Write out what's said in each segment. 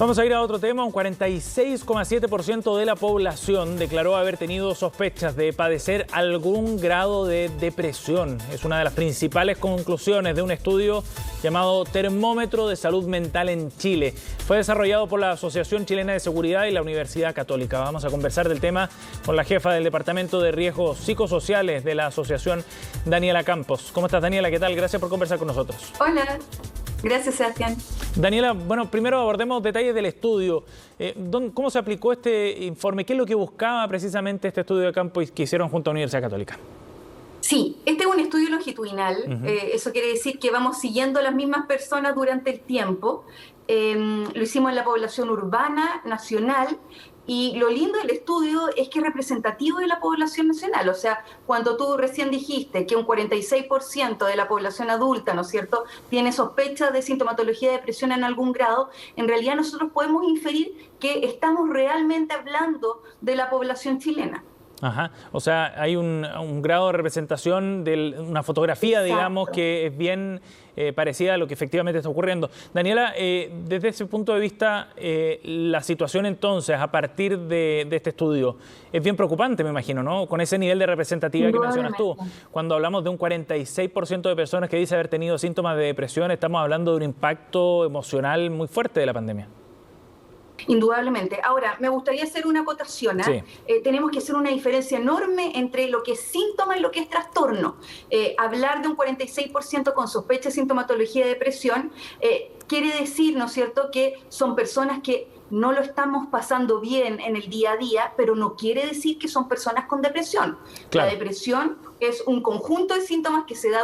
Vamos a ir a otro tema. Un 46,7% de la población declaró haber tenido sospechas de padecer algún grado de depresión. Es una de las principales conclusiones de un estudio llamado Termómetro de Salud Mental en Chile. Fue desarrollado por la Asociación Chilena de Seguridad y la Universidad Católica. Vamos a conversar del tema con la jefa del Departamento de Riesgos Psicosociales de la asociación, Daniela Campos. ¿Cómo estás, Daniela? ¿Qué tal? Gracias por conversar con nosotros. Hola. Gracias, Sebastián. Daniela, bueno, primero abordemos detalles del estudio. ¿Cómo se aplicó este informe? ¿Qué es lo que buscaba precisamente este estudio de campo que hicieron junto a la Universidad Católica? Sí, este es un estudio longitudinal. Eso quiere decir que vamos siguiendo a las mismas personas durante el tiempo. Lo hicimos en la población urbana, nacional. Y lo lindo del estudio es que es representativo de la población nacional. O sea, cuando tú recién dijiste que un 46% de la población adulta, ¿no es cierto?, tiene sospechas de sintomatología de depresión en algún grado, en realidad nosotros podemos inferir que estamos realmente hablando de la población chilena. Ajá. O sea, hay un grado de representación de una fotografía, Exacto, digamos, que es bien parecida a lo que efectivamente está ocurriendo. Daniela, desde ese punto de vista, la situación entonces, a partir de este estudio, es bien preocupante, me imagino, ¿no? Con ese nivel de representatividad que mencionas tú. Cuando hablamos de un 46% de personas que dice haber tenido síntomas de depresión, estamos hablando de un impacto emocional muy fuerte de la pandemia. Indudablemente. Ahora, me gustaría hacer una acotación. Sí. Tenemos que hacer una diferencia enorme entre lo que es síntoma y lo que es trastorno. Hablar de un 46% con sospecha de sintomatología de depresión quiere decir, ¿no es cierto?, que son personas que no lo estamos pasando bien en el día a día, pero no quiere decir que son personas con depresión. Claro. La depresión es un conjunto de síntomas que se da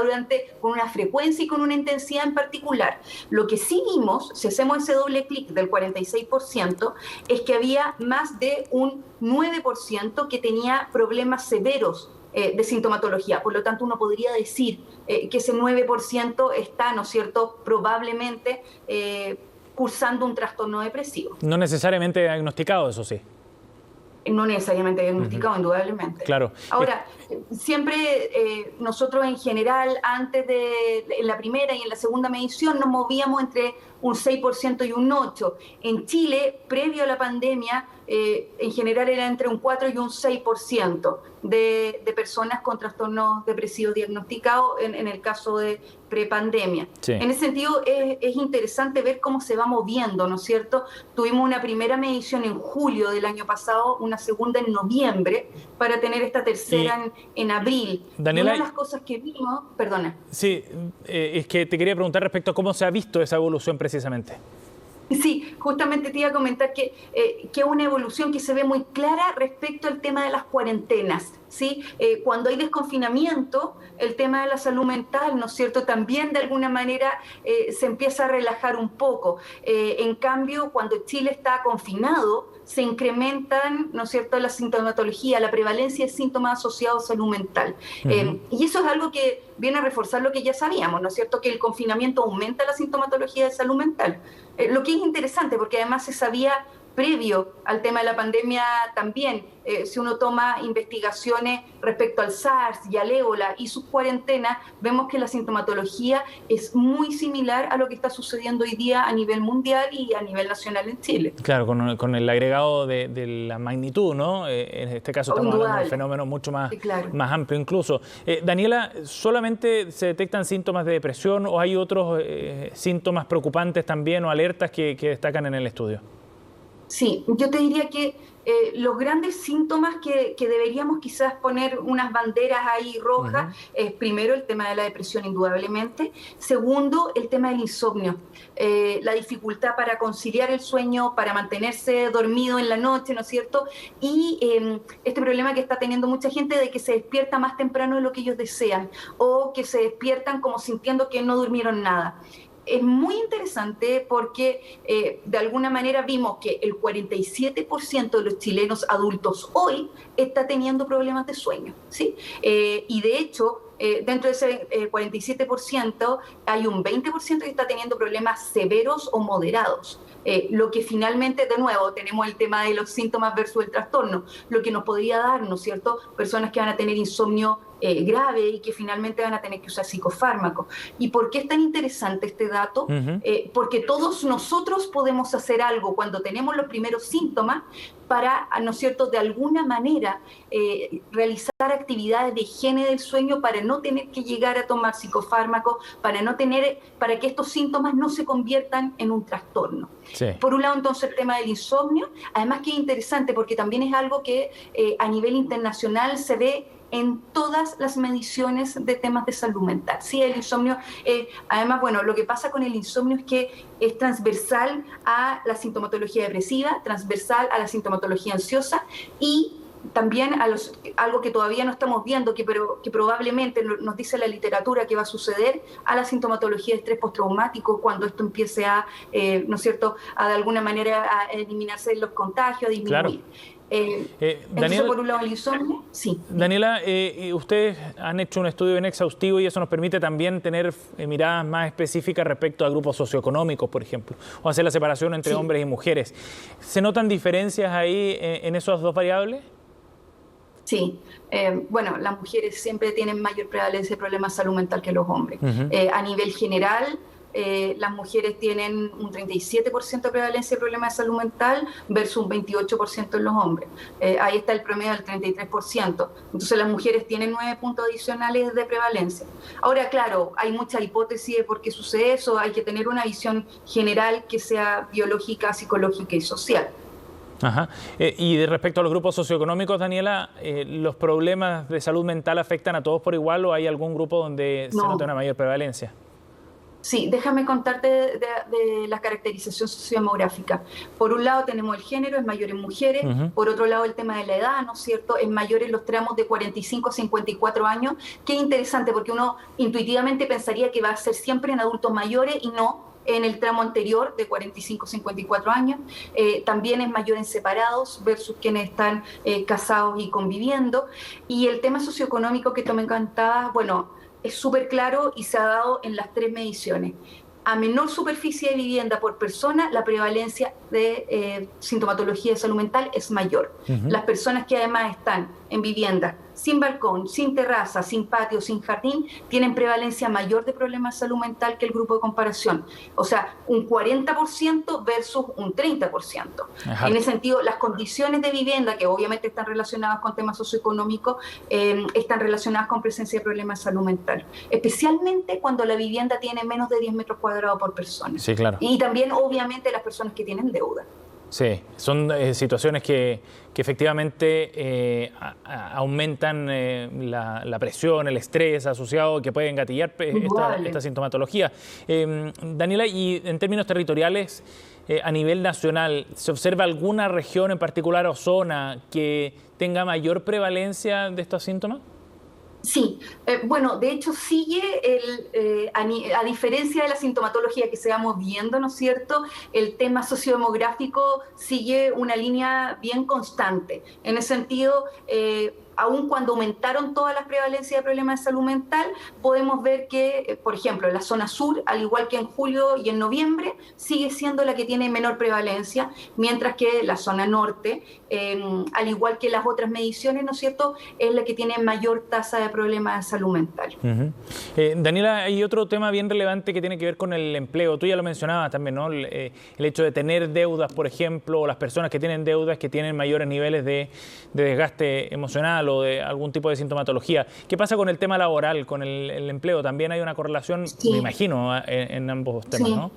con una frecuencia y con una intensidad en particular. Lo que sí vimos, si hacemos ese doble clic del 46%, es que había más de un 9% que tenía problemas severos de sintomatología. Por lo tanto, uno podría decir que ese 9% está, ¿no es cierto?, probablemente cursando un trastorno depresivo. No necesariamente diagnosticado, eso sí. No necesariamente diagnosticado, indudablemente. Claro. Ahora, siempre nosotros en general, en la primera y en la segunda medición, nos movíamos entre un 6% y un 8%. En Chile, previo a la pandemia, en general era entre un 4 y un 6% de personas con trastornos depresivos diagnosticados en el caso de prepandemia. Sí. En ese sentido, es interesante ver cómo se va moviendo, ¿no es cierto? Tuvimos una primera medición en julio del año pasado, una segunda en noviembre, para tener esta tercera en abril. Daniela, y una de las cosas que vimos, perdona. Sí, es que te quería preguntar respecto a cómo se ha visto esa evolución precisamente. Sí, justamente te iba a comentar que es una evolución que se ve muy clara respecto al tema de las cuarentenas, ¿sí? Cuando hay desconfinamiento, el tema de la salud mental, ¿no es cierto?, también de alguna manera se empieza a relajar un poco. En cambio, cuando Chile está confinado, se incrementan, ¿no es cierto?, la sintomatología, la prevalencia de síntomas asociados a salud mental. Y eso es algo que viene a reforzar lo que ya sabíamos, ¿no es cierto?, que el confinamiento aumenta la sintomatología de salud mental. Lo que es interesante, porque además se sabía previo al tema de la pandemia también, si uno toma investigaciones respecto al SARS y al ébola y sus cuarentenas, vemos que la sintomatología es muy similar a lo que está sucediendo hoy día a nivel mundial y a nivel nacional en Chile. Claro, con el agregado de la magnitud, ¿no? En este caso estamos hablando de un fenómeno mucho más, sí, claro, más amplio incluso. Daniela, ¿solamente se detectan síntomas de depresión o hay otros síntomas preocupantes también o alertas que destacan en el estudio? Sí, yo te diría que los grandes síntomas que deberíamos quizás poner unas banderas ahí rojas es primero el tema de la depresión, indudablemente. Segundo, el tema del insomnio, la dificultad para conciliar el sueño, para mantenerse dormido en la noche, ¿no es cierto? Y este problema que está teniendo mucha gente de que se despierta más temprano de lo que ellos desean o que se despiertan como sintiendo que no durmieron nada. Es muy interesante porque de alguna manera vimos que el 47% de los chilenos adultos hoy está teniendo problemas de sueño, ¿sí? Y de hecho, dentro de ese 47% hay un 20% que está teniendo problemas severos o moderados. Lo que finalmente, de nuevo, tenemos el tema de los síntomas versus el trastorno, lo que nos podría dar, ¿no es cierto?, personas que van a tener insomnio grave y que finalmente van a tener que usar psicofármacos. ¿Y por qué es tan interesante este dato? Porque todos nosotros podemos hacer algo cuando tenemos los primeros síntomas para, ¿no es cierto?, de alguna manera realizar actividades de higiene del sueño para no tener que llegar a tomar psicofármacos, para que estos síntomas no se conviertan en un trastorno. Sí. Por un lado, entonces, el tema del insomnio, además que es interesante porque también es algo que a nivel internacional se ve en todas las mediciones de temas de salud mental. Sí, el insomnio, además, bueno, lo que pasa con el insomnio es que es transversal a la sintomatología depresiva, transversal a la sintomatología ansiosa y también algo que todavía no estamos viendo, que probablemente nos dice la literatura que va a suceder, a la sintomatología de estrés postraumático cuando esto empiece a, ¿no es cierto?, a de alguna manera a eliminarse los contagios, a disminuir. Claro. Entonces, por un lado, el insomnio, sí. Daniela, ustedes han hecho un estudio bien exhaustivo y eso nos permite también tener miradas más específicas respecto a grupos socioeconómicos, por ejemplo, o hacer la separación entre hombres y mujeres. ¿Se notan diferencias ahí en esas dos variables? Sí, bueno, las mujeres siempre tienen mayor prevalencia de problemas de salud mental que los hombres. A nivel general, las mujeres tienen un 37% de prevalencia de problemas de salud mental versus un 28% en los hombres. Ahí está el promedio del 33%. Entonces las mujeres tienen 9 puntos adicionales de prevalencia. Ahora, claro, hay muchas hipótesis de por qué sucede eso. Hay que tener una visión general que sea biológica, psicológica y social. Ajá. Y de respecto a los grupos socioeconómicos, Daniela, ¿los problemas de salud mental afectan a todos por igual o hay algún grupo donde se nota una mayor prevalencia? Sí, déjame contarte de la caracterización sociodemográfica. Por un lado tenemos el género, es mayor en mujeres. Por otro lado el tema de la edad, ¿no es cierto?, es mayor en los tramos de 45 a 54 años. Qué interesante, porque uno intuitivamente pensaría que va a ser siempre en adultos mayores y no en el tramo anterior de 45-54 años. También es mayor en separados versus quienes están casados y conviviendo. Y el tema socioeconómico que tú me encantabas, bueno, es súper claro y se ha dado en las 3 mediciones. A menor superficie de vivienda por persona, la prevalencia de sintomatología de salud mental es mayor. Las personas que además están en vivienda sin balcón, sin terraza, sin patio, sin jardín, tienen prevalencia mayor de problemas de salud mental que el grupo de comparación. O sea, un 40% versus un 30%. Ajá. En ese sentido, las condiciones de vivienda, que obviamente están relacionadas con temas socioeconómicos, están relacionadas con presencia de problemas de salud mental. Especialmente cuando la vivienda tiene menos de 10 metros cuadrados por persona. Sí, claro. Y también, obviamente, las personas que tienen deuda. Sí, son situaciones que efectivamente aumentan la presión, el estrés asociado que pueden gatillar esta sintomatología. Daniela, y en términos territoriales, a nivel nacional, ¿se observa alguna región en particular o zona que tenga mayor prevalencia de estos síntomas? Sí, bueno, de hecho sigue, a diferencia de la sintomatología que se vamos viendo, ¿no es cierto?, el tema sociodemográfico sigue una línea bien constante. En ese sentido, aun cuando aumentaron todas las prevalencias de problemas de salud mental, podemos ver que, por ejemplo, la zona sur, al igual que en julio y en noviembre, sigue siendo la que tiene menor prevalencia, mientras que la zona norte, al igual que las otras mediciones, ¿no es cierto?, es la que tiene mayor tasa de problemas de salud mental. Daniela, hay otro tema bien relevante que tiene que ver con el empleo. Tú ya lo mencionabas también, ¿no? El hecho de tener deudas, por ejemplo, o las personas que tienen deudas que tienen mayores niveles de desgaste emocional o de algún tipo de sintomatología. ¿Qué pasa con el tema laboral, con el empleo? También hay una correlación, me imagino, en ambos temas, ¿no?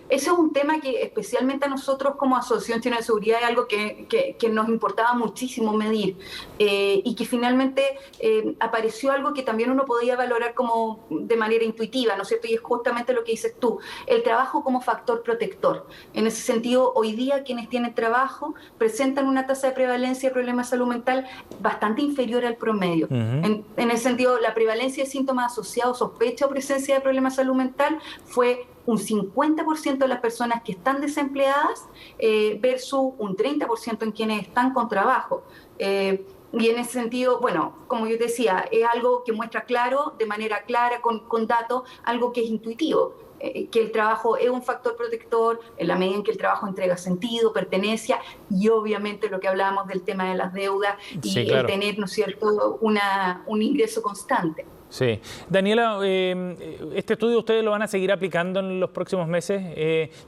Ese es un tema que especialmente a nosotros como Asociación Chilena de Seguridad es algo que nos importaba muchísimo medir y que finalmente apareció algo que también uno podía valorar como de manera intuitiva, ¿no es cierto? Y es justamente lo que dices tú, el trabajo como factor protector. En ese sentido, hoy día quienes tienen trabajo presentan una tasa de prevalencia de problemas de salud mental bastante inferior al promedio. En ese sentido, la prevalencia de síntomas asociados, sospecha o presencia de problemas de salud mental fue un 50% de las personas que están desempleadas versus un 30% en quienes están con trabajo. Y en ese sentido, bueno, como yo decía, es algo que muestra claro, de manera clara, con datos, algo que es intuitivo. que el trabajo es un factor protector en la medida en que el trabajo entrega sentido, pertenencia y obviamente lo que hablábamos del tema de las deudas y Sí, claro. el tener, ¿no es cierto?, un ingreso constante. Sí. Daniela, este estudio ustedes lo van a seguir aplicando en los próximos meses.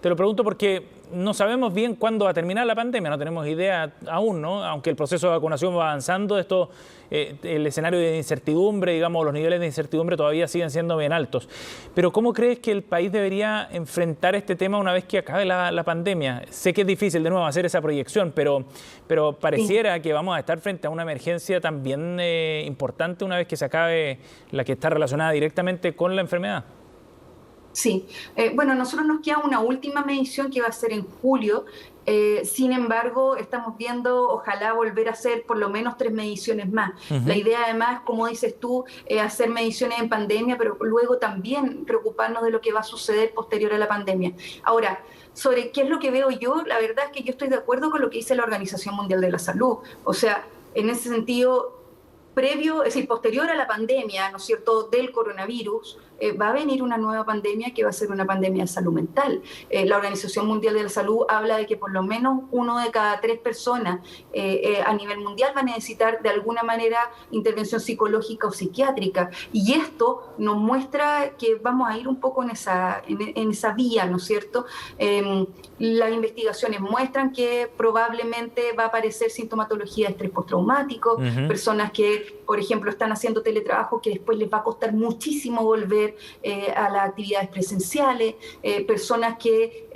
Te lo pregunto porque no sabemos bien cuándo va a terminar la pandemia, no tenemos idea aún, ¿no? Aunque el proceso de vacunación va avanzando, el escenario de incertidumbre, digamos, los niveles de incertidumbre todavía siguen siendo bien altos. Pero ¿cómo crees que el país debería enfrentar este tema una vez que acabe la pandemia? Sé que es difícil de nuevo hacer esa proyección, pero pareciera que vamos a estar frente a una emergencia también importante una vez que se acabe la que está relacionada directamente con la enfermedad. Sí, bueno, a nosotros nos queda una última medición que va a ser en julio. Sin embargo, estamos viendo, ojalá volver a hacer por lo menos 3 mediciones más. La idea además, como dices tú, hacer mediciones en pandemia, pero luego también preocuparnos de lo que va a suceder posterior a la pandemia. Ahora, sobre qué es lo que veo yo, la verdad es que yo estoy de acuerdo con lo que dice la Organización Mundial de la Salud. O sea, en ese sentido, previo, es decir, posterior a la pandemia, ¿no es cierto?, del coronavirus, va a venir una nueva pandemia que va a ser una pandemia de salud mental. La Organización Mundial de la Salud habla de que por lo menos 1 de cada 3 personas a nivel mundial va a necesitar de alguna manera intervención psicológica o psiquiátrica. Y esto nos muestra que vamos a ir un poco en esa vía, ¿no es cierto? Las investigaciones muestran que probablemente va a aparecer sintomatología de estrés postraumático, personas que, por ejemplo, están haciendo teletrabajo que después les va a costar muchísimo volver a las actividades presenciales, personas que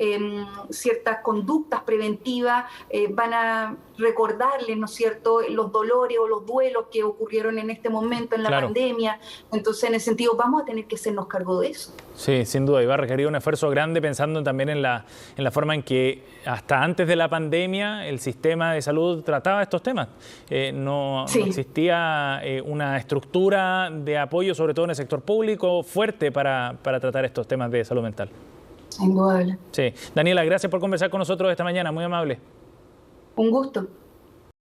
ciertas conductas preventivas van a recordarles, ¿no es cierto?, los dolores o los duelos que ocurrieron en este momento en la pandemia. Entonces, en ese sentido, vamos a tener que hacernos cargo de eso. Sí, sin duda, y va a requerir un esfuerzo grande pensando también en la forma en que hasta antes de la pandemia el sistema de salud trataba estos temas. No existía una estructura de apoyo, sobre todo en el sector público, fuerte para tratar estos temas de salud mental. Indudable. Sí. Daniela, gracias por conversar con nosotros esta mañana, muy amable. Un gusto.